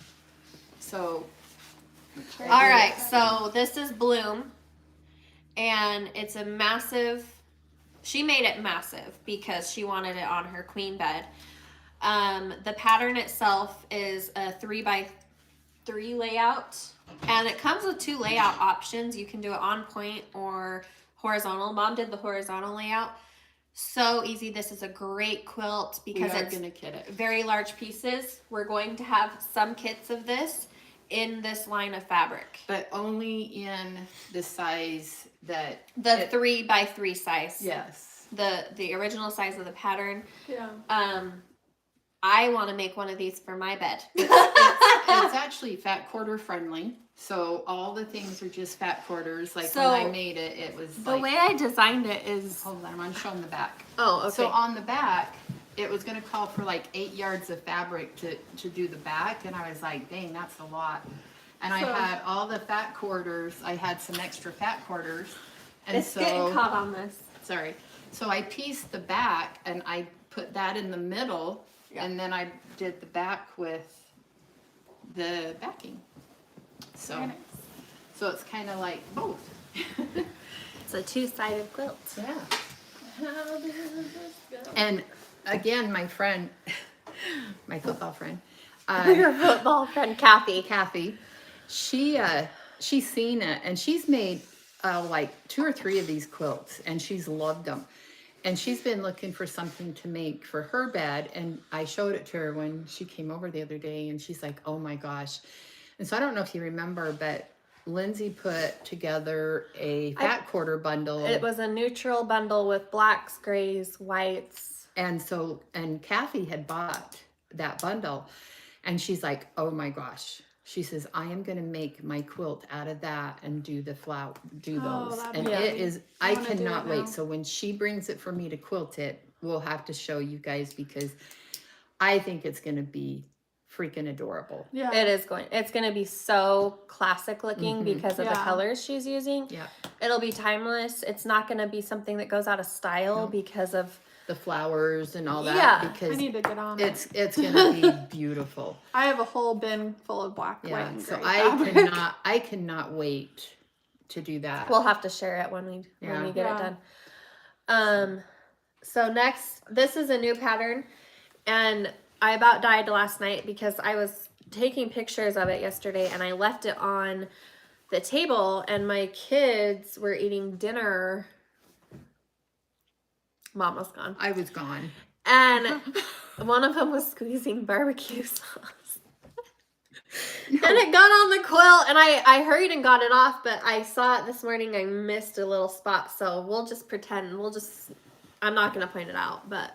So all right, so this is Bloom, and it's a massive, she made it massive because she wanted it on her queen bed. The pattern itself is a 3x3 layout, and it comes with 2 layout options. You can do it on point or horizontal. Mom did the horizontal layout. So easy. This is a great quilt because it's gonna kit it. Very large pieces. We're going to have some kits of this in this line of fabric, but only in the size that the 3x3 size. Yes. The original size of the pattern. Yeah. I want to make one of these for my bed. It's actually fat quarter friendly. So all the things are just fat quarters. Like when I made it, it was the way I designed it is. Hold on, I'm showing the back. Oh, okay. So on the back, it was going to call for like 8 yards of fabric to do the back, and I was like, dang, that's a lot. And I had all the fat quarters. I had some extra fat quarters, and it's getting caught on this. Sorry. So I pieced the back, and I put that in the middle. And then I did the back with the backing. So it's kind of like both. It's a 2-sided quilt. Yeah. And again, my friend, my football friend. Your football friend, Kathy. She's seen it, and she's made like 2 or 3 of these quilts, and she's loved them. And she's been looking for something to make for her bed, and I showed it to her when she came over the other day, and she's like, oh my gosh. And so I don't know if you remember, but Lindsay put together a fat quarter bundle. It was a neutral bundle with blacks, grays, whites. And Kathy had bought that bundle. And she's like, oh my gosh. She says, I am going to make my quilt out of that and do those. that'd And be it great. is, I I wanna do cannot it wait. now. So when she brings it for me to quilt it, we'll have to show you guys because I think it's going to be freaking adorable. Yeah. It's going to be so classic looking because of the Yeah. colors she's using. Yeah. It'll be timeless. It's not going to be something that goes out of style because of The flowers and all that. Yeah. I Because need to get on it. it's going to be beautiful. I have a whole bin full of black, white, Yeah. and So gray fabric. I cannot wait to do that. we'll have to share it when we get Yeah. it done. So next, this is a new pattern, and I about died last night because I was taking pictures of it yesterday and I left it on the table and my kids were eating dinner. Mom was gone. I was gone. And one of them was squeezing barbecue sauce. And it got on the quilt and I hurried and got it off, but I saw it this morning. I missed a little spot, so we'll just pretend. I'm not going to point it out, but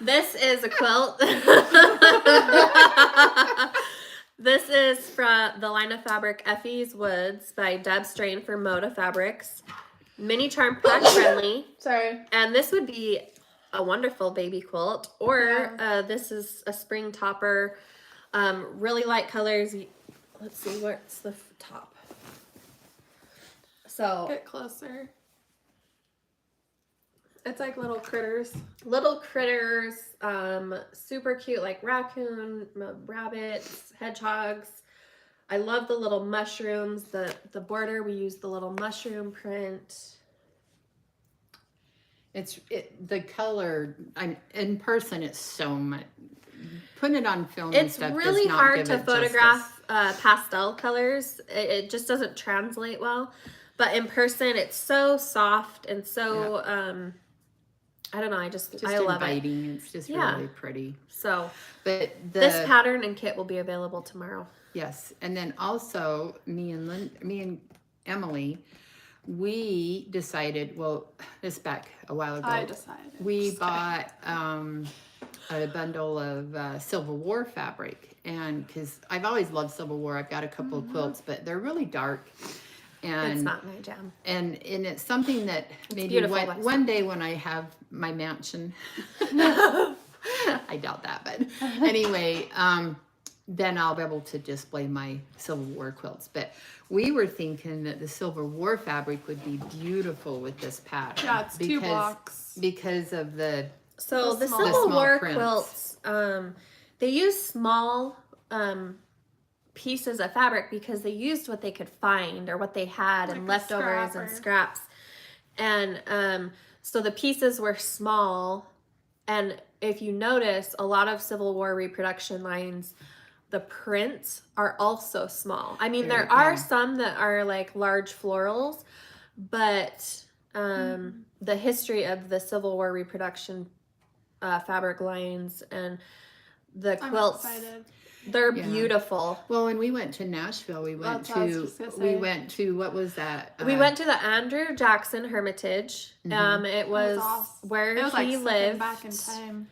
this is a quilt. This is from the line of fabric Effie's Woods by Deb Strain for Moda Fabrics. Mini charm patch friendly. Sorry. And this would be a wonderful baby quilt, or this is a spring topper. Really light colors. Let's see, where's the top? So Get closer. It's like little critters. little critters, super cute, like raccoon, rabbits, hedgehogs. I love the little mushrooms. The border, we use the little mushroom print. The color, in person, it's so much. Putting it on film and It's stuff really does not hard give to it photograph justice. pastel colors. It just doesn't translate well. But in person, it's so soft and so, I don't know, I love it. Inviting. It's just really pretty. So But this pattern and kit will be available tomorrow. Yes, and then also me and Emily, we decided. Well, this back a while ago. I decided. We bought a bundle of Civil War fabric, and because I've always loved Civil War, I've got a couple of quilts, but they're really dark. And It's not my jam. And it's something that maybe beautiful one day when I have my mansion, I doubt that, but anyway, then I'll be able to display my Civil War quilts. But we were thinking that the Civil War fabric would be beautiful with this pattern. Yeah, it's 2 blocks. Because of the So the small- Civil small War prints. quilts, they use small pieces of fabric because they used what they could find or what they had Like and a leftovers scrap and or- scraps. And so the pieces were small. And if you notice, a lot of Civil War reproduction lines, the prints are also small. I mean, there are some that are like large florals, but the history of the Civil War reproduction fabric lines and the I'm quilts, excited. they're Yeah. beautiful. Well, when we went to Nashville, we went That's what I was just gonna say. what was that? We went to the Andrew Jackson Hermitage. It was awesome. where It was like he stepping lived. back in time.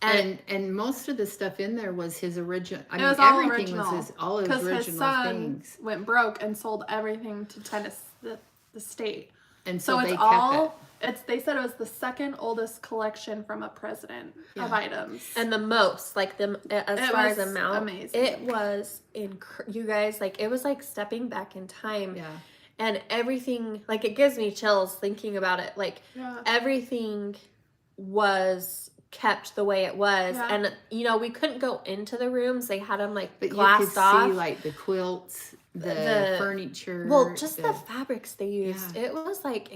and most of the stuff in there was his original. I It mean, was all everything original. was all his Because original his son things, went broke and sold everything to Tennessee, the state. and So they it's kept all. They said it was the second oldest collection from a president of items. And the most, like as It far as was amount, amazing. it was you guys, like it was like stepping back in time. Yeah. And everything, like it gives me chills thinking about it. Like Yeah. everything was kept the way it was, Yeah. and we couldn't go into the rooms. They had them like But glassed you could off. see like the quilts, the furniture. Well, just the fabrics they used. Yeah. It was like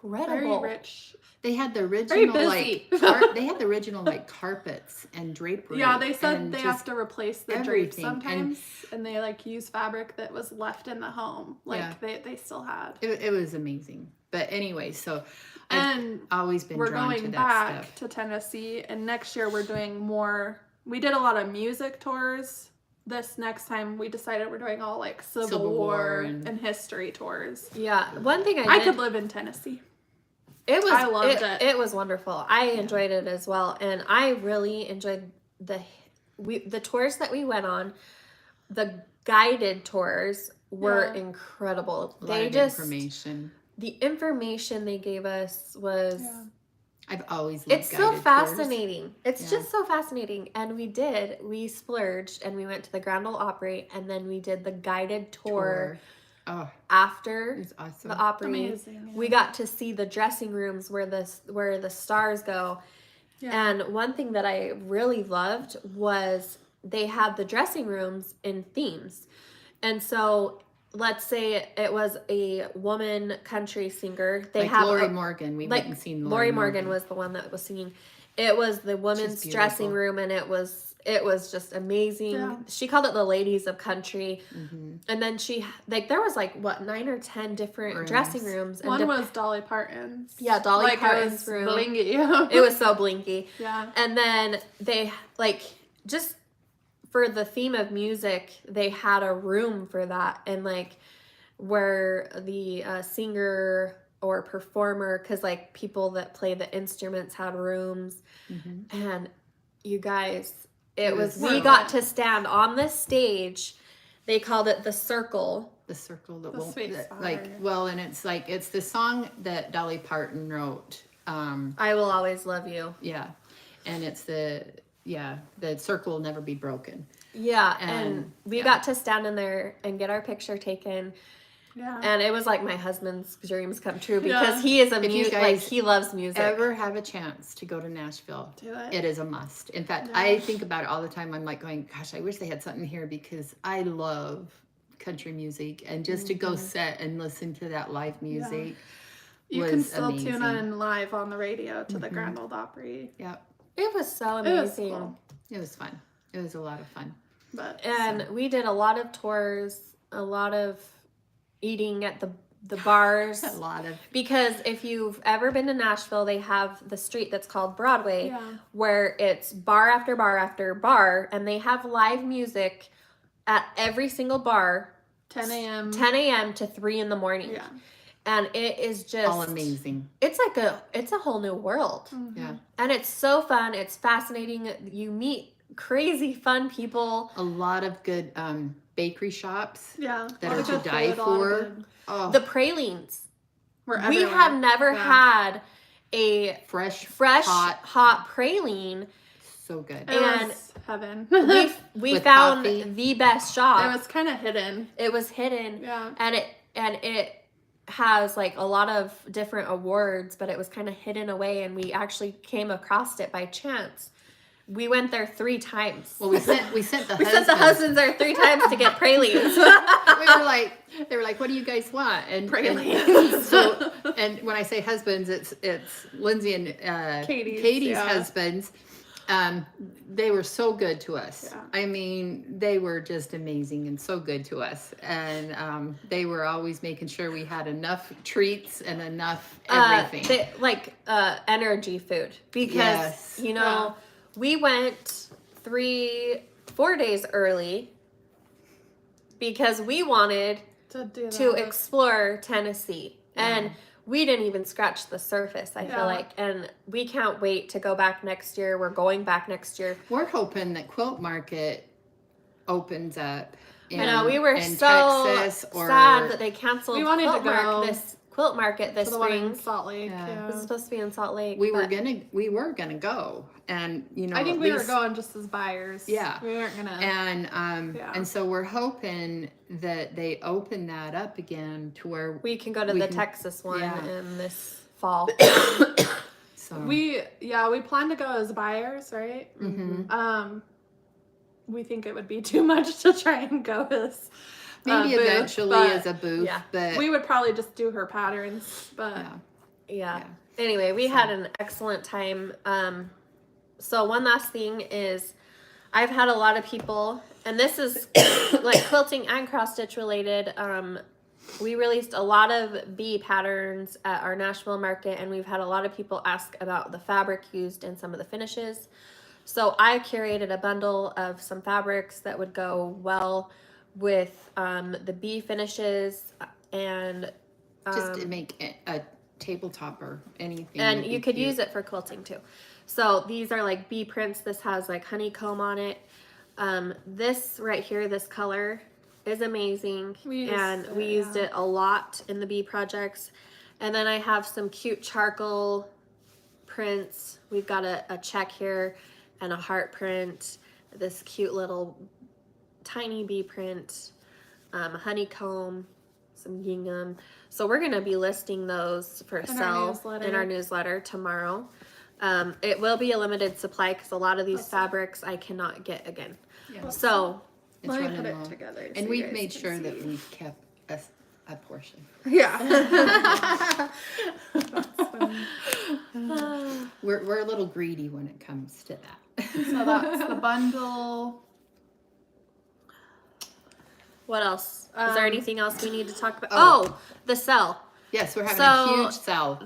Very incredible. rich. They had the original busy. they had the original like carpets and drapery. Yeah, they said and they just have to replace the drapes everything. sometimes, and they like use fabric that was left in the home, like Yeah. they still had. It was amazing. But anyway, so And I've always been we're drawn to going that back stuff. to Tennessee, and next year we're doing more. We did a lot of music tours. This next time we decided we're doing all like Civil War and history tours. Yeah, one thing I did, could live in Tennessee. I loved it. It was wonderful. I enjoyed it as well, and I really enjoyed the tours that we went on, the guided tours were Yeah. incredible. A lot of information. The information they gave us was I've always loved it's so guided fascinating. tours. It's just so fascinating. And we splurged and we went to the Grand Ole Opry and then we did the guided tour. Oh, after it's awesome. the Opry. Amazing, yeah. We got to see the dressing rooms where the stars go. Yeah. And one thing that I really loved was they had the dressing rooms in themes. And so let's say it was a woman country singer. They like have Lori Morgan. We went and seen Lori Morgan was the one that was singing. It was the women's dressing room, and it was just amazing. Yeah. She called it the Ladies of Country. Mm-hmm. And then there was 9 or 10 different dressing rooms. And one was Dolly Parton's. Yeah, Dolly Parton's it was room. Blingy. It was so blinky. Yeah. And then they just for the theme of music, they had a room for that, and where the singer or performer, because people that play the instruments had rooms, and you guys, we got to stand on this stage. They called it the circle. The circle that The won't sweet that, spot. and it's the song that Dolly Parton wrote. I Will Always Love You. Yeah, and it's the circle will never be broken. Yeah, and we got to stand in there and get our picture taken. Yeah. And it was like my husband's dreams come true because he is he loves music. Ever have a chance to go to Nashville? Do it. It is a must. In fact, I think about it all the time. I'm going, gosh, I wish they had something here because I love country music, and just to go sit and listen to that live music. You was can still amazing. tune in live on the radio to the Grand Ole Opry. Yep. It was so It was amazing. cool. It was fun. It was a lot of fun. And we did a lot of tours, a lot of eating at the bars. A lot of. Because if you've ever been to Nashville, they have the street that's called Broadway, where it's bar after bar after bar, and they have live music at every single bar. 10 a.m. 10 a.m. to 3 in the morning. Yeah. And it is just All amazing. It's it's a whole new world. Mm-hmm. Yeah. And it's so fun. It's fascinating. You meet crazy fun people. A lot of good bakery shops. Yeah. That All are the to good die food, a lot of for. good- Oh, The pralines. We're We everywhere. have never had a fresh, hot praline. so good. It and was heaven. We With found coffee. the best shop. It was kind of hidden. It was hidden. Yeah. And it has a lot of different awards, but it was kind of hidden away, and we actually came across it by chance. We went there 3 times. Well, we sent the We husbands. sent the husbands there 3 times to get pralines. They were like, what do you guys want? And Pralines. so, and when I say husbands, it's Lindsay and Katie's husbands. They were so good to us. Yeah. I mean, they were just amazing and so good to us. And they were always making sure we had enough treats and enough everything. Energy food, because Yes. we went 4 days early because we wanted to explore Tennessee, and we didn't even scratch the surface, I feel like, and we can't wait to go back next year. We're going back next year. We're hoping that Quilt Market opens up. I know, we were in so Texas sad that they canceled We wanted to go Quilt Market this to the one spring. in Salt Lake. Yeah. Yeah. This is supposed to be in Salt Lake. we were gonna go, and I think at we were least- going just as buyers. Yeah. We weren't gonna. and so we're hoping that they open that up again to where We can go to we the can- Texas one yeah. in this fall. so we plan to go as buyers, right? Mhm. We think it would be too much to try and go as maybe booth, eventually but as a booth, yeah. but we would probably just do her patterns. But yeah. Yeah. Anyway, we had an excellent time. So one last thing is, I've had a lot of people, and this is quilting and cross stitch related. We released a lot of bee patterns at our Nashville market, and we've had a lot of people ask about the fabric used in some of the finishes. So I curated a bundle of some fabrics that would go well with the bee finishes, and just to make a tabletop or anything. and you could use it for quilting too. So these are bee prints. This has honeycomb on it. This right here, this color is amazing. We used it a lot in the bee projects. And then I have some cute charcoal prints. We've got a check here and a heart print, this cute little tiny bee print, a honeycomb, some gingham. So we're going to be listing those for sale in our newsletter tomorrow. It will be a limited supply because a lot of these fabrics I cannot get again. Yeah. So It's Let me running put it low. together. And so you we've guys made can sure see. that we've kept a portion. Yeah. We're a little greedy when it comes to that. So that's the bundle. what else? Is there anything else we need to talk about? Oh. Oh, the sell. Yes, we're having So, a huge sale.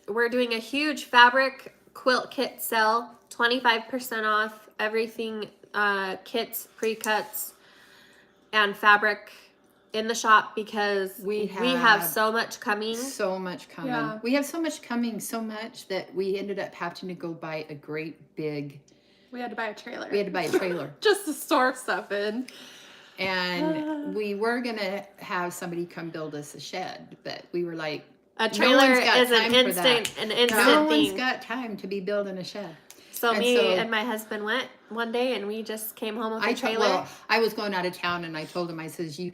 We're doing a huge fabric quilt kit sale, 25% off everything, kits, pre-cuts, and fabric in the shop because we have so much coming. So much coming. Yeah. We have so much coming, so much that we ended up having to go buy a great big. We had to buy a trailer. We had to buy a trailer. Just to store stuff in. And we were going to have somebody come build us a shed, but we were like, A trailer one's got is time for that. an instant no thing. one's got time to be building a shed. So and me so- and my husband went one day and we just came home with a trailer. I was going out of town and I told him, I says, you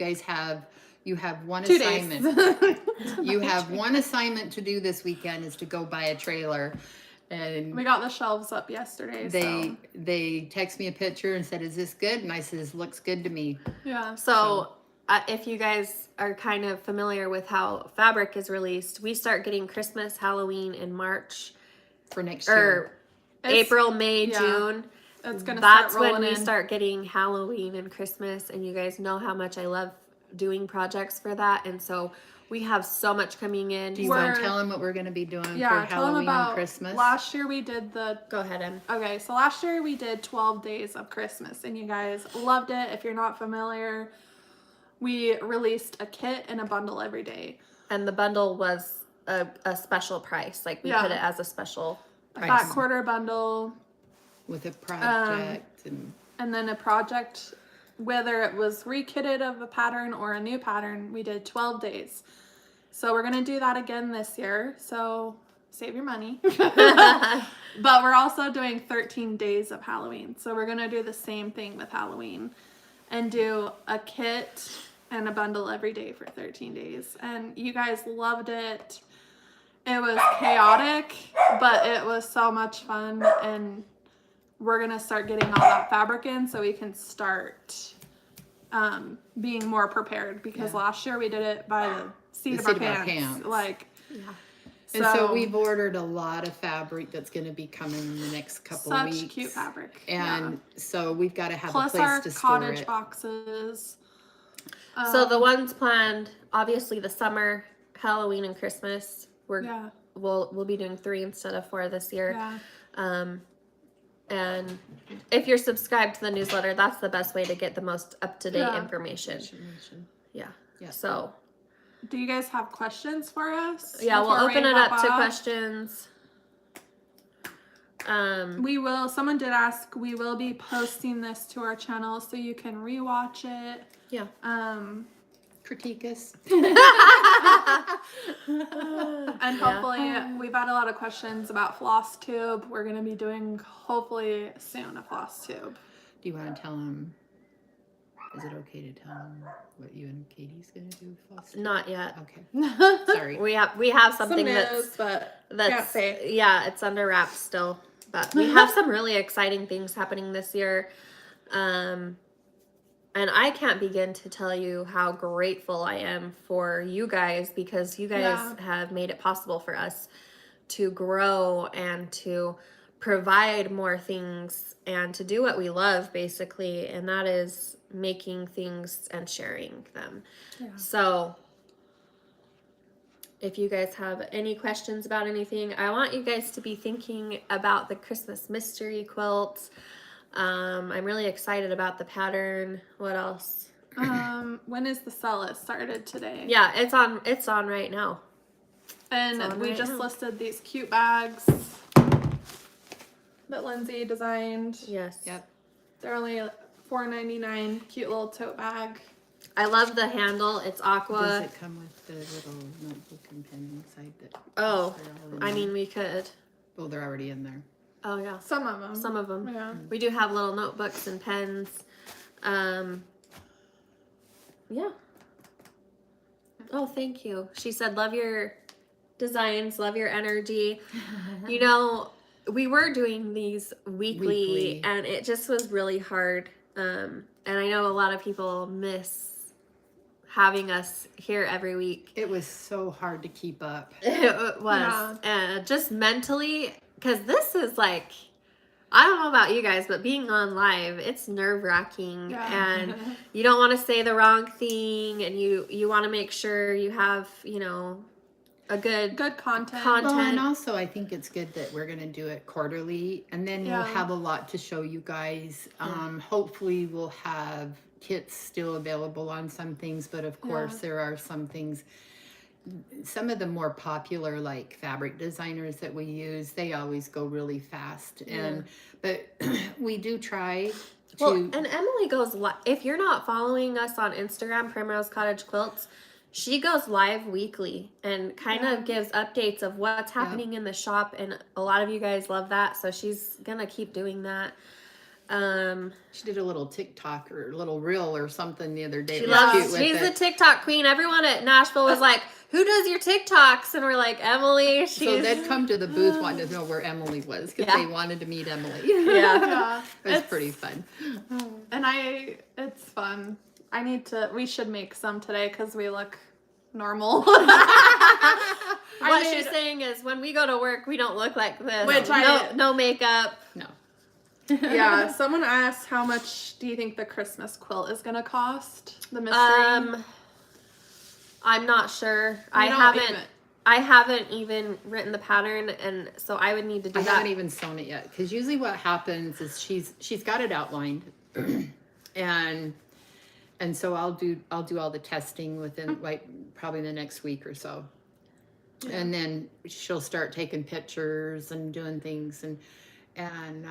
have one 2 assignment. days. You have one assignment to do this weekend is to go buy a trailer. And We got the shelves up yesterday. they text me a picture and said, is this good? And I says, looks good to me. Yeah. So if you guys are kind of familiar with how fabric is released, we start getting Christmas, Halloween in March For next year. or April, May, yeah. June. It's gonna That's start when rolling we in. start getting Halloween and Christmas, and you guys know how much I love doing projects for that, and so we have so much coming in. Do you want to tell them what we're going to be doing for tell them Halloween about and Christmas? last year we did the Go ahead, Em. Okay, so last year we did 12 days of Christmas and you guys loved it. If you're not familiar, we released a kit and a bundle every day. And the bundle was a special price. Like we Yeah. put it as a special A Price. fat quarter bundle With a project and then a project, whether it was rekitted of a pattern or a new pattern, we did 12 days. So we're going to do that again this year. So save your money. But we're also doing 13 days of Halloween. So we're going to do the same thing with Halloween and do a kit and a bundle every day for 13 days. And you guys loved it. It was chaotic, but it was so much fun. And we're going to start getting all that fabric in so we can start being more prepared because last year we did it by the seat of our pants. Like, And so we've ordered a lot of fabric that's going to be coming in the next couple of weeks. such cute fabric. And so we've got to have Plus a place our to store cottage it. boxes. So the ones planned, obviously the summer, Halloween, and Christmas. We'll be doing 3 instead of 4 this year. Yeah. And if you're subscribed to the newsletter, that's the best way to get the most up-to-date Yeah. information. Yeah. Yeah. So Do you guys have questions for us? yeah, we'll before we open it hop up to off? questions. We will. Someone did ask. We will be posting this to our channel so you can rewatch it. Yeah. Critique us. And hopefully, we've had a lot of questions about floss tube. We're going to be doing, hopefully, soon a floss tube. Do you want to tell them? Is it okay to tell them what you and Katie's going to do with Foster? Not yet. Okay. Sorry. We have something but that's can't say. yeah, it's under wraps still. But we have some really exciting things happening this year. And I can't begin to tell you how grateful I am for you guys because you guys have made it possible for us to grow and to provide more things and to do what we love basically, and that is making things and sharing them. Yeah. So if you guys have any questions about anything, I want you guys to be thinking about the Christmas mystery quilt. I'm really excited about the pattern. What else? When is the sale? It started today. Yeah, it's on right now. And It's on we right just now. listed these cute bags that Lindsay designed. Yes. Yep. They're only $4.99. Cute little tote bag. I love the handle. It's Does aqua. it come with the little notebook and pen inside that? Oh, they're all in I there? mean, we could. Oh, they're already in there. Oh, yeah. Some of them. Some of them. Yeah. We do have little notebooks and pens. Yeah. Oh, thank you. She said, love your designs, love your energy. You know, we were doing these weekly. And it just was really hard. And I know a lot of people miss having us here every week. It was so hard to keep up. It was. Just mentally, because this is like, I don't know about you guys, but being on live, it's nerve-wracking. Yeah. And you don't want to say the wrong thing, and you want to make sure you have, you know, a good content. Well, and also I think it's good that we're going to do it quarterly, and then we'll Yeah. have a lot to show you guys. Hopefully we'll have kits still available on some things, but of course there are some things, some of the more popular like fabric designers that we use, they always go really fast. But we do try to. Well, and Emily goes live. If you're not following us on Instagram, Primrose Cottage Quilts, she goes live weekly and kind of gives updates of what's happening in the shop, and a lot of you guys love that, so she's gonna keep doing that. She did a little TikTok or a little reel or something the other day. She It was loves. cute with She's the it. TikTok queen. Everyone at Nashville was like, "Who does your TikToks?" And we're like, "Emily." She's So they'd come to the booth wanting to know where Emily was because they wanted to meet Emily. Yeah. It was pretty fun. And it's fun. We should make some today because we look normal. What she's saying is, when we go to work, we don't look like this. Which no makeup. No. Yeah, someone asked, how much do you think the Christmas quilt is gonna cost? The mystery. I'm not sure. I haven't even written the pattern, and so I would need to do that. I haven't even sewn it yet because usually what happens is she's got it outlined, and so I'll do all the testing within like probably the next week or so, and then she'll start taking pictures and doing things and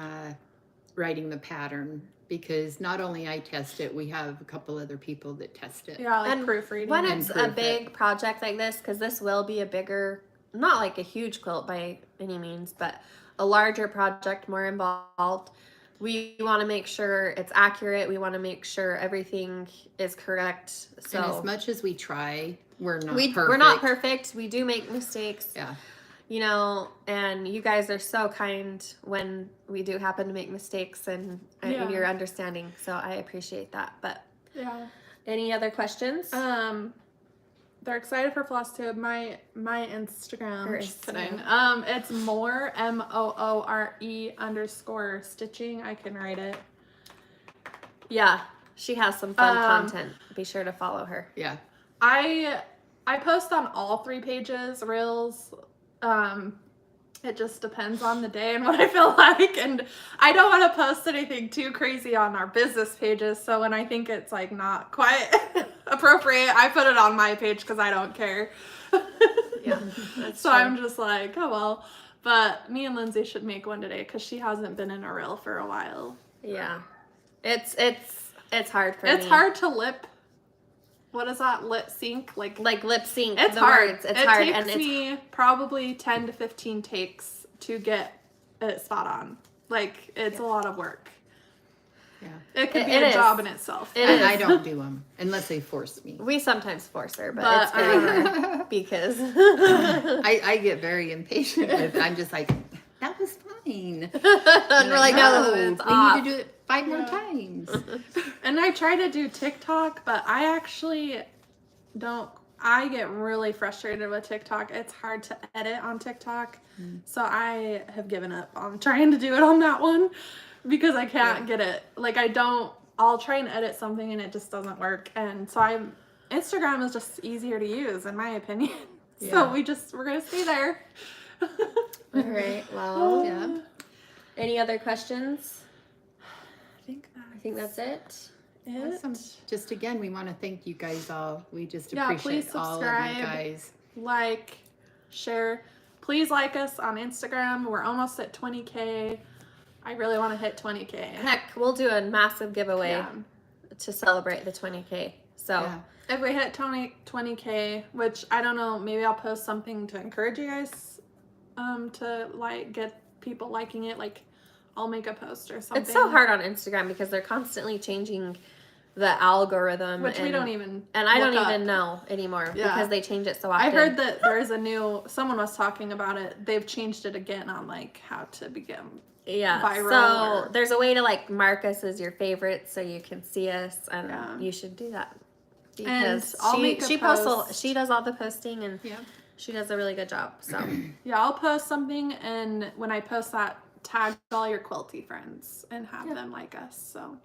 writing the pattern, because not only I test it, we have a couple other people that test it. Yeah, like And proofreading. When and it's a proof big project like this, because this will be a bigger, not like a huge quilt by any means, but a larger project, more involved, we want to make sure it's accurate. We want to make sure everything is correct. So And as much as we try, we're not perfect. we're not perfect. We do make mistakes. Yeah. You know, and you guys are so kind when we do happen to make mistakes, and you're understanding. So I appreciate that. But yeah. any other questions? They're excited for FlossTube. My Instagram. Her Just Instagram. kidding. It's more MOORE_ stitching. I can write it. Yeah, she has some fun content. Be sure to follow her. Yeah. I post on all 3 pages, reels. It just depends on the day and what I feel like, and I don't want to post anything too crazy on our business pages, so when I think it's like not quite appropriate, I put it on my page because I don't care. Yeah, so true. I'm just like, oh well. But me and Lindsay should make one today because she hasn't been in a reel for a while. Yeah, it's hard for me. It's hard to lip. What is that? Lip sync? Like lip sync. It's the hard. Words. It's it hard, takes and it's me probably 10 to 15 takes to get it spot on. Like it's a lot of work. Yeah. It could be It a is. job in itself. And I don't do them unless they force me. We sometimes force her, but it's But, very hard because I get very impatient with it. I'm just like, that was fine. and we're like, no, we it's off. need to do it 5 more times. And I try to do TikTok, but I actually don't. I get really frustrated with TikTok. It's hard to edit on TikTok. So I have given up on trying to do it on that one because I can't get it. Like I'll try and edit something and it just doesn't work. And so Instagram is just easier to use in my opinion. So we're going to stay there. All right. Well, Yeah. any other questions? I think that's it. Awesome. Just again, we want to thank you guys all. We just Yeah, appreciate please all of you subscribe. guys. Like, share. Please like us on Instagram. We're almost at 20K. I really want to hit 20K. Heck, we'll do a massive giveaway Yeah. to celebrate the 20K. So Yeah. If we hit 20K, which I don't know, maybe I'll post something to encourage you guys to like get people liking it. Like I'll make a post or something. it's so hard on Instagram because they're constantly changing the algorithm, Which we don't even and I don't look even up. know anymore Yeah. because they change it so often. I heard that there's a new, someone was talking about it. They've changed it again on like how to become viral. So or- there's a way to like mark us as your favorites so you can see us, and Yeah. you should do that And because I'll make a she posts post. she does all the posting, and Yeah. she does a really good job. So Yeah, I'll post something, and when I post that, tag all your quilty friends and have them like us so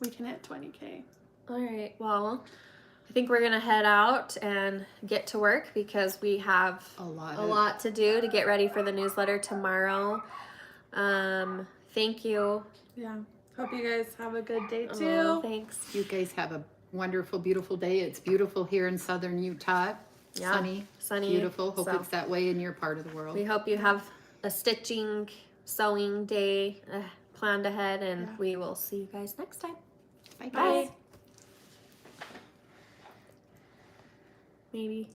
we can hit 20K. all right, well, I think we're gonna head out and get to work because we have A lot. a lot to do to get ready for the newsletter tomorrow. Thank you. Yeah. Hope you guys have a good day too. Oh, thanks. You guys have a wonderful, beautiful day. It's beautiful here in southern Utah. Yeah, Sunny, sunny, beautiful. Hope so it's that way in your part of the world. we hope you have a stitching, sewing day planned ahead, and Yeah. we will see you guys next time. Bye, Bye. guys. Maybe.